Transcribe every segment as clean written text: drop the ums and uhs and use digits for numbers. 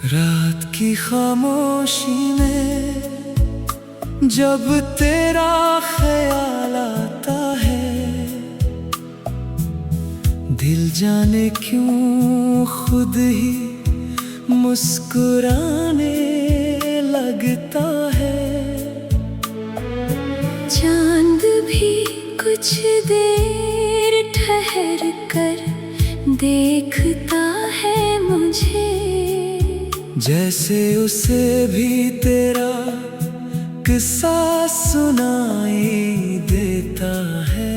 रात की खामोशी में जब तेरा ख्याल आता है, दिल जाने क्यों खुद ही मुस्कुराने लगता है। चांद भी कुछ देर ठहर कर देखता है मुझे, जैसे उसे भी तेरा किस्सा सुनाई देता है।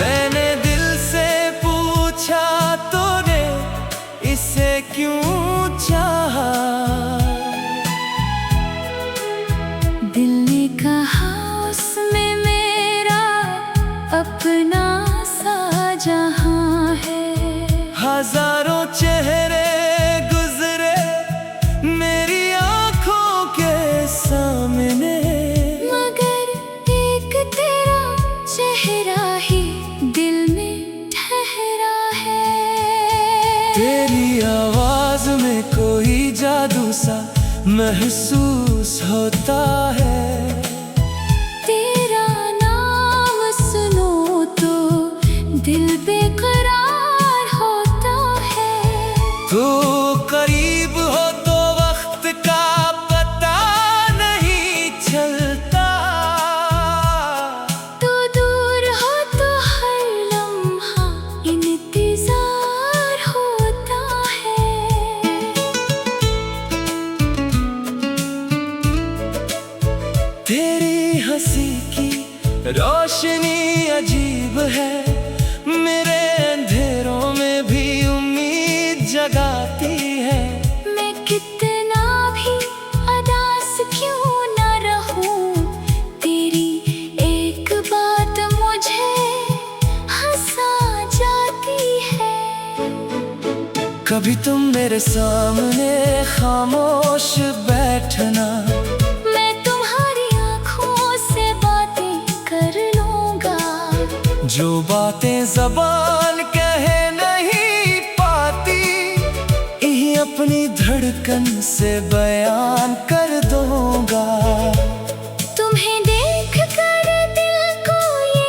मैंने दिल से पूछा तूने इसे क्यों चाहा, दिल ने कहा उसमें मेरा अपना सा जहां है। हजारों चेहरे गुजरे मेरी आंखों के सामने, मगर एक तेरा चेहरा ही दिल में ठहरा है। तेरी आवाज में कोई जादू सा महसूस होता है। तेरा नाम सुनो तो दिल बेकरार होता है। तू करीब हो तो वक्त का पता नहीं चलता, तू दूर हो तो हर लम्हा इंतजार होता है। तेरी हंसी की रोशनी अजीब है, मेरे अंधेरों में भी उम्मीद जगाती है। मैं कितना भी उदास क्यों न रहूं, तेरी एक बात मुझे हंसा जाती है। कभी तुम मेरे सामने खामोश बैठना, मैं तुम्हारी आंखों से बातें कर लूंगा, जो बातें ज़बान कहे नहीं पाती, यही अपनी धड़कन से बयान कर दूंगा। तुम्हें देख कर दिल को ये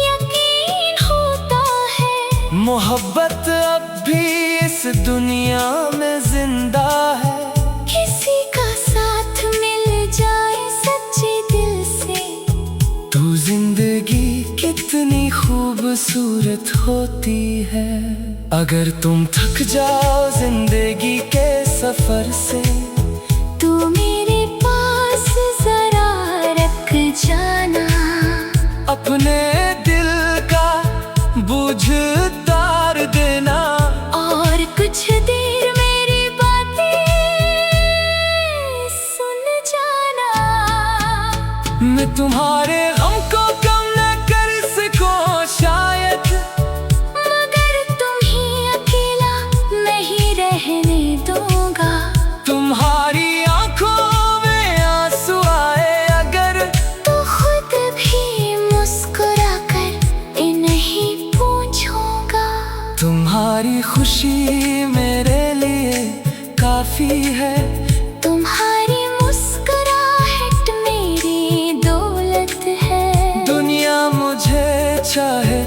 यकीन होता है, मोहब्बत अब भी इस दुनिया में जिंदा है। किसी का साथ मिल जाए सच्चे दिल से, तू जिंदगी कितनी खूबसूरत होती है। अगर तुम थक जाओ जिंदगी के सफर से, तू मेरे पास जरा रख जाना, अपने दिल का बुझ तार देना। और कुछ देर मेरी बातें सुन जाना। मैं तुम्हारे गम को कम न कर सकूं शायद, मगर तुम ही अकेला नहीं रहने दूंगा। तुम्हारी आंखों में आंसू आए अगर, तो खुद भी मुस्कुरा कर इन्हीं पूछूंगा। तुम्हारी खुशी मेरे लिए काफी है। तुम्हारी मुस्कुराहट मेरी दौलत है। दुनिया मुझे चाहे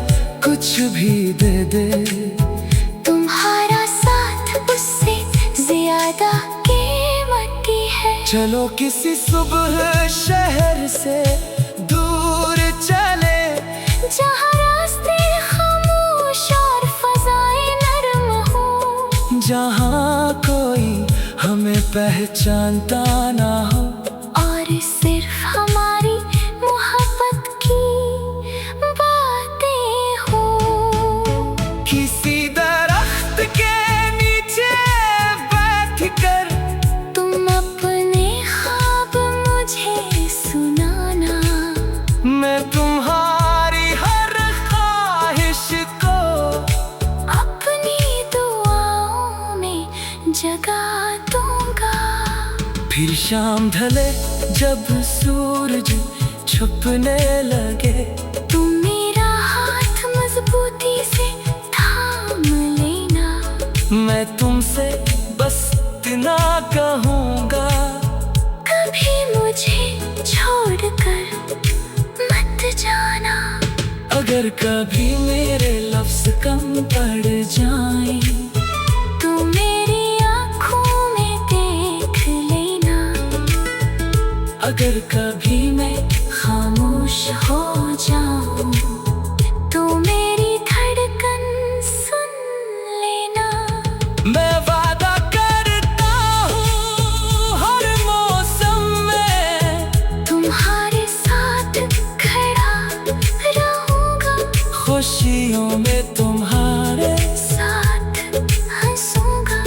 कुछ भी दे दे, तुम्हारा साथ उससे ज्यादा कीमती है। चलो किसी सुबह शहर से दूर चले, जहाँ रास्ते खामोश और फज़ाएं नरम हो, जहाँ कोई हमें पहचानता ना हो, और सिर्फ हमारी मोहब्बत की बातें हो। किसी दरख्त के नीचे बैठ कर तुम अपने ख्वाब मुझे सुनाना, मैं तुम्हारी हर ख्वाहिश को अपनी दुआओं में जगा दूंगा। फिर शाम ढले जब सूरज छुपने लगे, तुम मेरा हाथ मजबूती से थाम लेना। मैं तुमसे बस इतना कहूँगा, कभी मुझे छोड़कर मत जाना। अगर कभी मेरे लफ्ज़ कम पड़ जाएं, तो मेरी आँखों में देख लेना। अगर कभी मैं खामोश हो जाऊं, तो मेरी धड़कन सुन लेना। मैं वादा करता हूँ हर मौसम में तुम्हारे साथ खड़ा रहूंगा, खुशियों में तुम्हारे साथ हंसूंगा,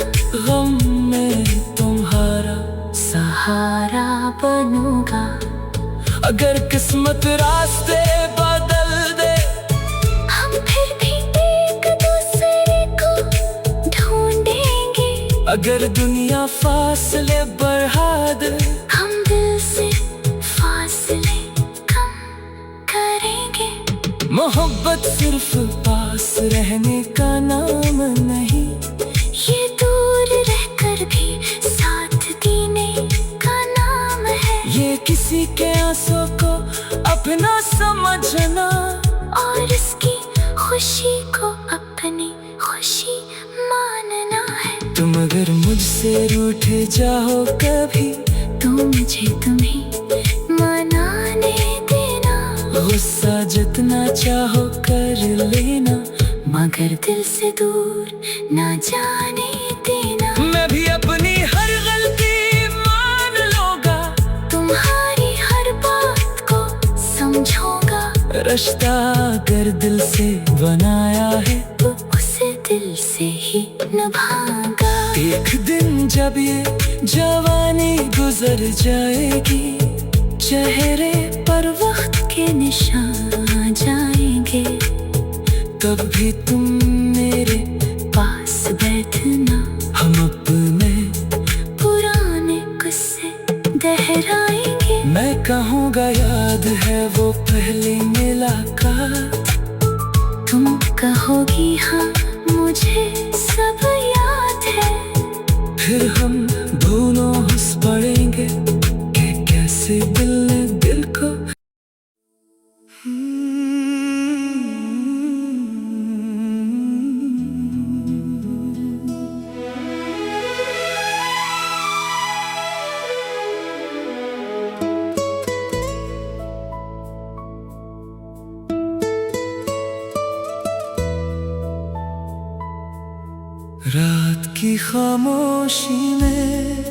गम में तुम्हारा सहारा बनूंगा। अगर किस्मत रास्ते बदल दे, हम फिर भी एक दूसरे को ढूंढेंगे। अगर दुनिया फासले बढ़ा दे, हम दिल से फासले कम करेंगे। मोहब्बत सिर्फ पास रहने का नाम नहीं, ये दूर रहकर भी साथ जीने का नाम है। ये किसी के आंसू को अपना समझना, और इसकी खुशी को अपनी खुशी मानना है। तुम अगर मुझसे रूठ जाओ कभी, तो मुझे तुम्हें मनाने देना। गुस्सा जितना चाहो कर लेना, मगर दिल से दूर ना जाने देना। मैं भी अपनी हर गलती मान लूंगा, तुम्हारी हर बात को समझूंगा। रिश्ता अगर दिल से बनाया है, तो उसे दिल से ही निभाऊंगा। एक दिन जब ये जवानी गुजर जाएगी, चेहरे पर वक्त के निशान आ जाएंगे, तब भी तुम मेरे पास बैठना। हम अपने पुराने किस्से दोहराएंगे। मैं कहूँगा याद है वो पहली मुलाकात, तुम कहोगी हाँ मुझे सब याद है। फिर हम दोनों हंस पड़ेंगे कि कैसे दिल ने दिल को रात की खामोशी में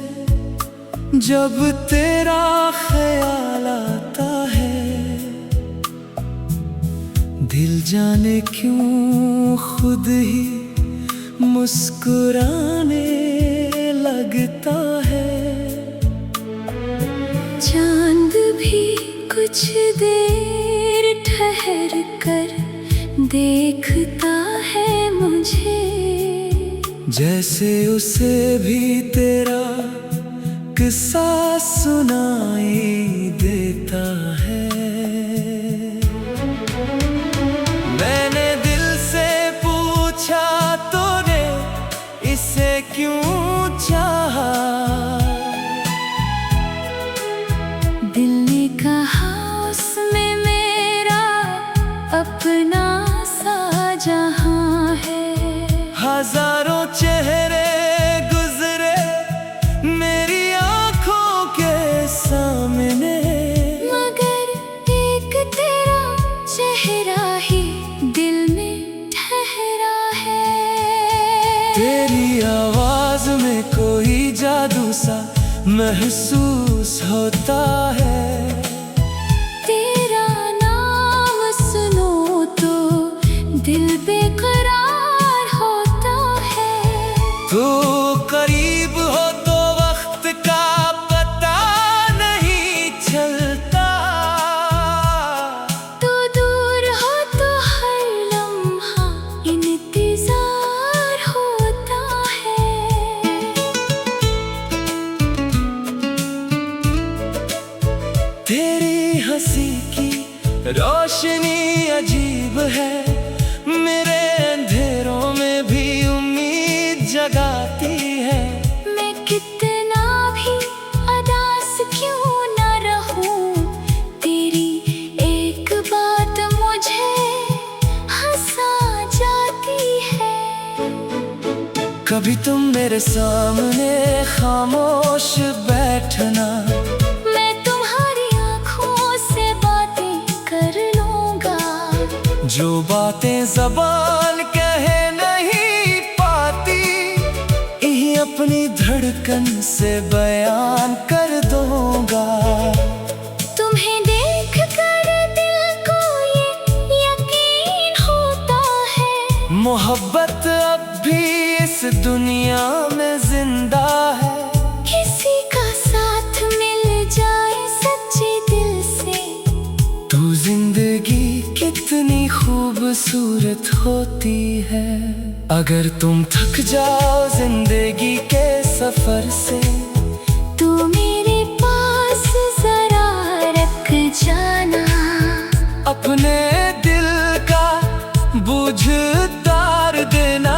जब तेरा ख्याल आता है, दिल जाने क्यों खुद ही मुस्कुराने लगता है। चांद भी कुछ देर ठहर कर देखता है मुझे, जैसे उसे भी तेरा किस्सा सुनाई देता है। मैंने दिल से पूछा तूने इसे क्यों चाहा, दिल ने कहा उसमें मेरा अपना सा जहां है। हजारों चेहरे गुजरे मेरी आंखों के सामने, मगर एक तेरा चेहरा ही दिल में ठहरा है। तेरी आवाज में कोई जादू सा महसूस होता है। तेरा नाम सुनो तो दिल बेकरार होता है। तू करीब हो तो वक्त का पता नहीं चलता, तू दूर हो तो हर लम्हा इंतजार होता है। तेरी हंसी की रोशनी अजीब है, मेरे अंधेरों में भी उम्मीद जगा कभी तुम मेरे सामने खामोश बैठना, मैं तुम्हारी आँखों से बातें कर लूँगा। जो बातें ज़बान कह नहीं पाती, यही अपनी धड़कन से बयान कर दूँगा। तुम्हें देख कर दिल को ये यकीन होता है, मोहब्बत अब भी इस दुनिया में जिंदा है। किसी का साथ मिल जाए सच्चे दिल से, तू जिंदगी कितनी खूबसूरत होती है। अगर तुम थक जाओ जिंदगी के सफर से, तू मेरे पास जरा रख जाना। अपने दिल का बुझ तार देना,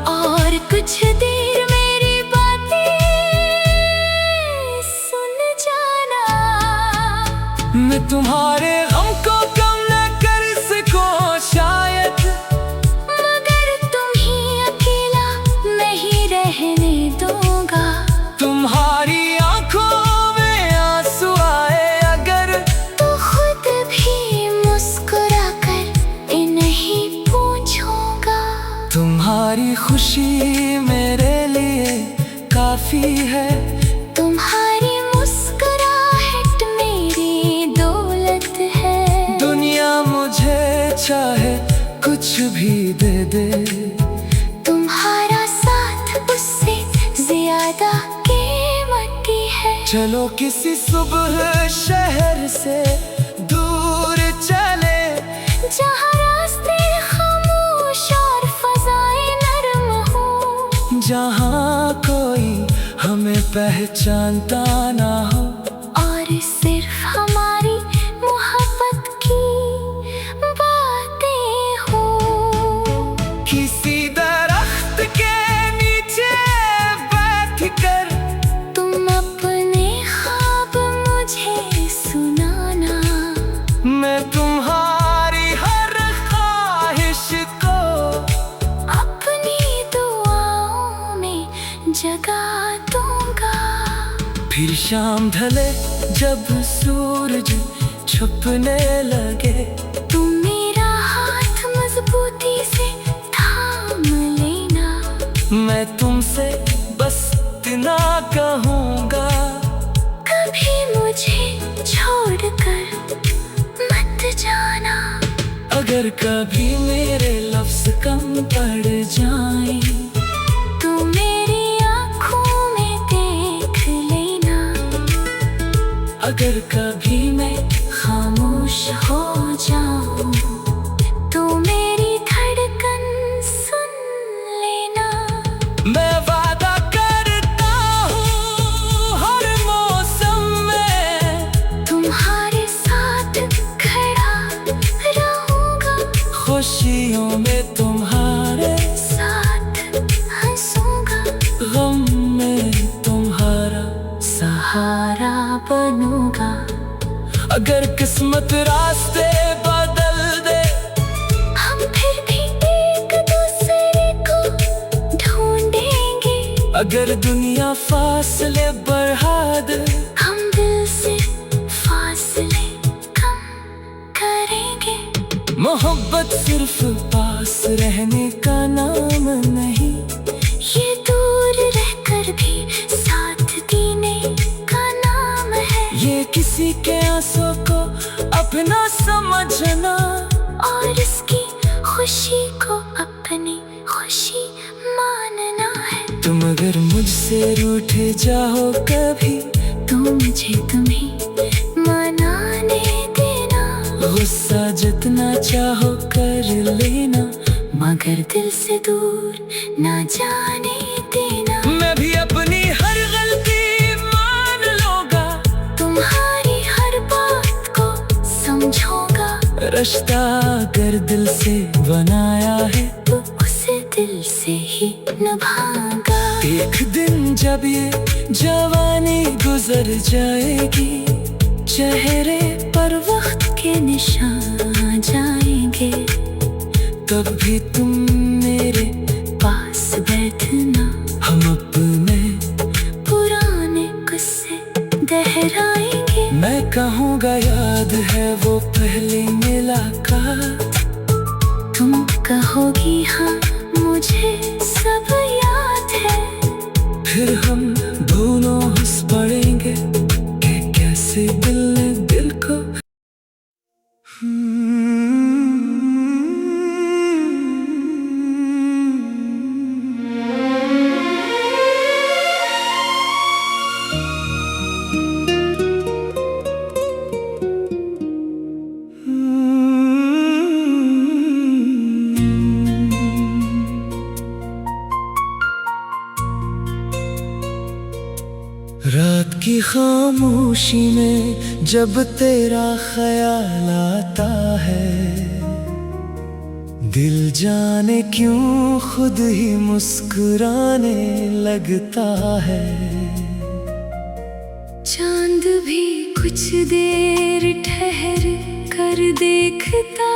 और कुछ देर मेरी बातें सुन जाना। मैं तुम्हारे गम को कम न कर सकूं शायद, मगर तुम्हें अकेला नहीं रहने दूंगा। तुम्हारी आंखों में आंसू आए अगर, तो खुद भी मुस्कुरा कर इन्हें पूछूंगा। तुम्हारी खुशी मेरे लिए काफी है। तुम्हारी मुस्कुराहट मेरी दौलत है। दुनिया मुझे चाहे कुछ भी दे दे, तुम्हारा साथ उससे ज्यादा कीमती है। चलो किसी सुबह शहर से दूर चले, जहाँ रास्ते खामोश और फज़ाएं नरम हो, जहाँ कोई हमें पहचानता ना हो, और सिर्फ हमारी मोहब्बत की बातें हो। किसी दरख्त के नीचे बैठ कर तुम अपने ख्वाब मुझे सुनाना। मैं तुम्हारी हर ख्वाहिश को अपनी दुआओं में जगा दूंगा। फिर शाम ढले जब सूरज छुपने लगे, तुम मेरा हाथ मजबूती से थाम लेना। मैं तुमसे बस इतना कहूँगा, कभी मुझे छोड़कर मत जाना। अगर कभी मेरे लफ्ज कम पड़ जाएं, तू मेरी आँखों में देख लेना। अगर कभी मैं खामोश हो जाऊं, तू मेरी धड़कन सुन लेना। मैं वादा करता हूँ हर मौसम में तुम्हारे साथ खड़ा रहूंगा। खुशियों में तुम्हारे, साथ हंसूंगा। गम में तुम्हारा सहारा बनूंगा। अगर किस्मत रास्ते बदल दे, हम फिर भी एक दूसरे को ढूंढेंगे। अगर दुनिया फासले बढ़ा दे, हम दिल से फासले कम करेंगे। मोहब्बत सिर्फ पास रहने का नाम नहीं, ये दूर रहकर भी साथ देने का नाम है। ये किसी के आंसू को अपना समझना, और इसकी खुशी को अपनी खुशी मानना है। तुम अगर मुझसे रूठ जाओ कभी, तो मुझे तुम्हें मनाने देना। गुस्सा जितना चाहो कर लेना, मगर दिल से दूर ना जाने देना। मैं भी अपनी हर गलती मान लूंगा, तुम्हारी हर बात को समझूंगा। रिश्ता अगर दिल से बनाया है, तो उसे दिल से ही निभाऊंगा। एक दिन जब ये जवानी गुजर जाएगी, चेहरे पर वक्त के निशान आ जाएंगे, तब भी तुम मेरे पास बैठना। खामोशी में जब तेरा ख्याल आता है, दिल जाने क्यों खुद ही मुस्कुराने लगता है। चांद भी कुछ देर ठहर कर देखता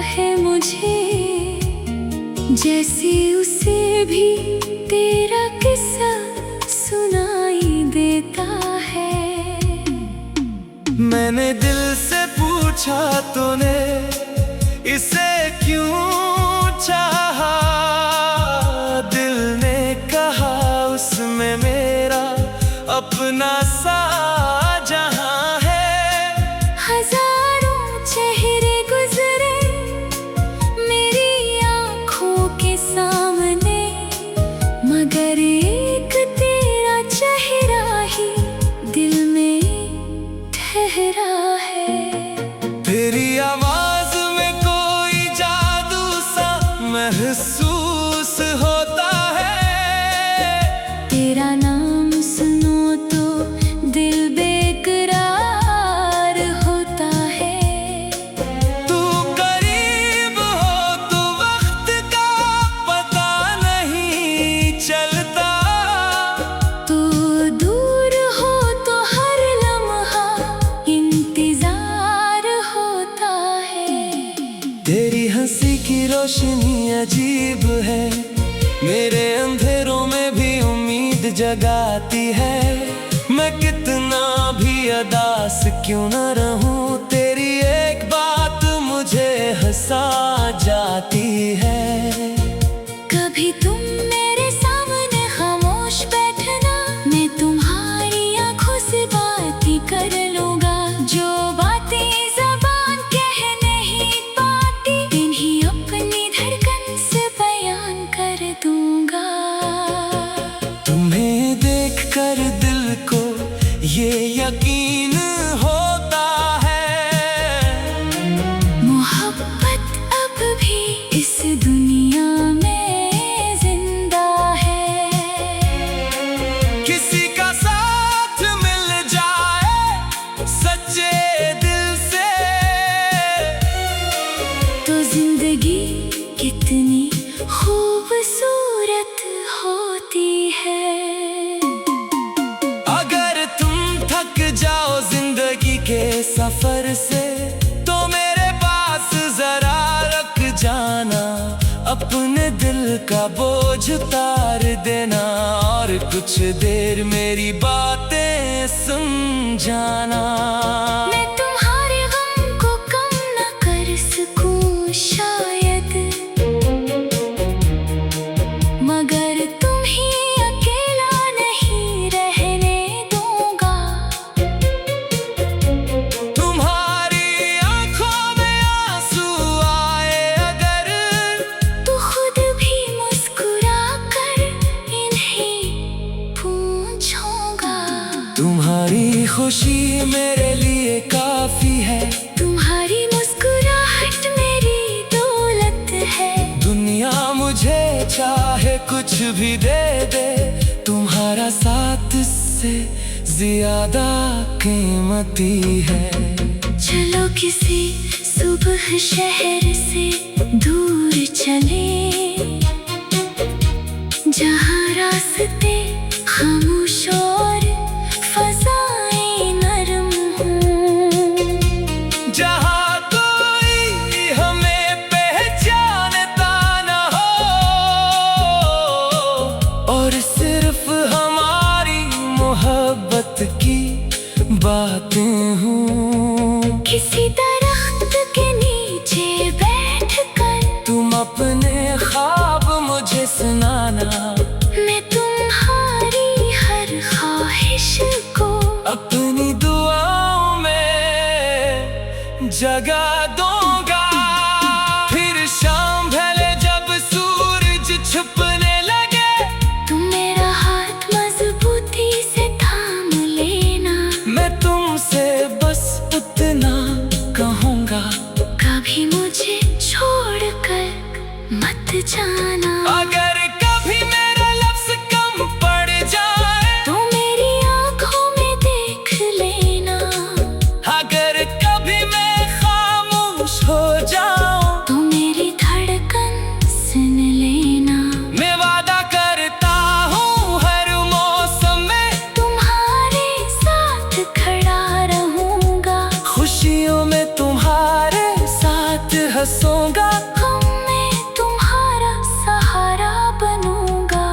है मुझे, जैसे उसे भी तेरा किस्सा सुनाई देता है। मैंने दिल से पूछा तूने इसे क्यों चाहा, दिल ने कहा उसमें मेरा अपना सा जहां है। हजारों चेहरे गुजरे मेरी आंखों के सामने, मगर एक तेरा चेहरा ही दिल में ठहरा है। तेरी आवाज में कोई जादू सा महसूस होता है, तेरा नाम सुनो तो दिल बेकरार होता है। तू करीब हो तो वक्त का पता नहीं चलता, तू दूर हो तो हर लम्हा इंतजार होता है। तेरी हंसी की रोशनी अजीब है, मेरे अंधेरों में भी उम्मीद जगाती है। मैं कितना भी अदास क्यों न रहूं, तेरी एक बात मुझे हंसा जाती है। कभी तुम मेरे सामने खामोश बैठना, मैं तुम्हारी आंखों से बात ही कर लूंगा। जो बातें ज़बान कह नहीं पाती, इन्हीं अपनी धड़कन से बयान कर दूंगा। तुम्हें देखकर दिल को ये यकीन होता है, मोहब्बत अब भी इस दुनिया में जिंदा है। किसी का साथ मिल जाए सच्चे दिल से, तो जिंदगी कितनी खूबसूरत होती है। अगर तुम थक जाओ जिंदगी के सफर से, तो मेरे पास जरा रख जाना, अपने दिल का बोझ उतार देना, और कुछ देर मेरी बातें सुन जाना। मैं तुम्हारे गम को कम न कर सकूं शायद, मगर तुम ही अकेला नहीं रहने दूंगा। तुम्हारी आंखों में आंसू आए अगर, तो खुद भी मुस्कुरा कर इन्हें पूछूंगा। तुम्हारी खुशी मेरे लिए काफी है, तुम्हारी मुस्कुराहट मेरी दौलत है। दुनिया मुझे चाहे कुछ भी दे दे, तुम्हारा साथ इससे ज्यादा कीमती है। चलो किसी सुबह शहर से दूर चले, जहाँ रास्ते खामोश और फज़ाएं नरम हों। जहाँ कोई हमें पहचानता न हो, और सिर्फ हमारी मोहब्बत की बातें हों। किसी दरख्त के नीचे बैठकर तुम अपने ख्वाब मुझे सुनाना, मैं तुम्हारी हर ख्वाहिश को अपनी दुआओं में जगा दूंगा। फिर शाम ढले जब सूरज छुपने लगे, तुम मेरा हाथ मजबूती से थाम लेना। मैं तुमसे बस उतना कहूँगा, कभी मुझे छोड़कर मत जाना। अगर कभी मेरा लफ्ज कम पड़ जाए, तो मेरी आंखों में देख खामोश हो जाऊं तो मेरी धड़कन सुन लेना। मैं वादा करता हूँ हर मौसम में तुम्हारे साथ खड़ा रहूंगा, खुशियों में तुम्हारे साथ हंसूंगा, गम में तुम्हारा सहारा बनूंगा।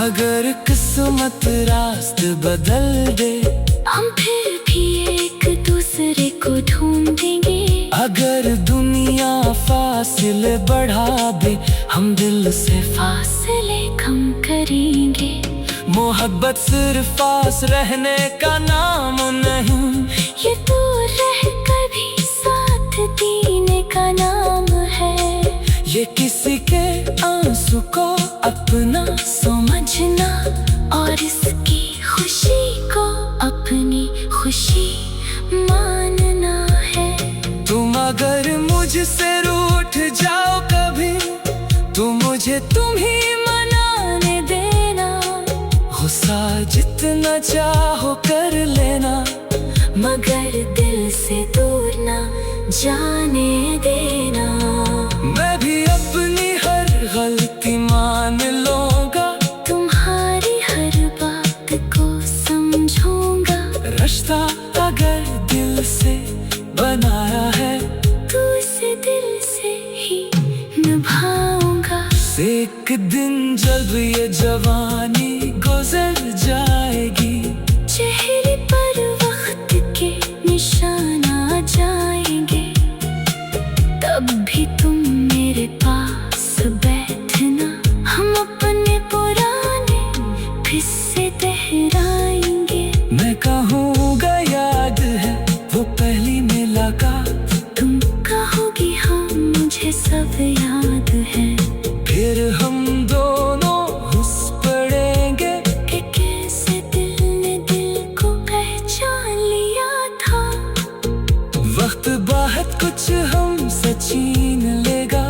अगर किस्मत रास्ते बदल दे हम फिर भी एक दूसरे को ढूंढेंगे। अगर दुनिया फासले बढ़ा दे हम दिल से फासले कम करेंगे। मोहब्बत सिर्फ पास रहने का नाम नहीं, ये दूर रह कर भी साथ देने का नाम है। ये किसी के आंसू को अपना समझना और इसकी खुशी को अपनी खुशी मानना है। तुम अगर मुझसे रूठ जाओ कभी तो मुझे तुम ही मनाने देना। गुस्सा जितना चाहो कर लेना, मगर दिल से दूर ना जाने देना। मैं भी अपनी हर गलती मान लूंगा, तुम्हारी हर बात को समझूंगा। रिश्ता अगर दिल से बनाया है तू इसे दिल से ही निभाऊंगा। एक दिन जब ये जवानी गुजर जाएगी, चेहरे पर वक्त के निशान आ जाएंगे, तब भी तुम मेरे पास बैठना। हम अपने पुराने किस्से दोहराएंगे। मैं कहूँगा याद है वो पहली मुलाकात, तुम कहोगी हाँ मुझे सब याद है। फिर हम दोनों हंस पड़ेंगे कि कैसे दिल ने दिल को पहचान लिया था। वक्त बहुत कुछ हमसे छीन लेगा,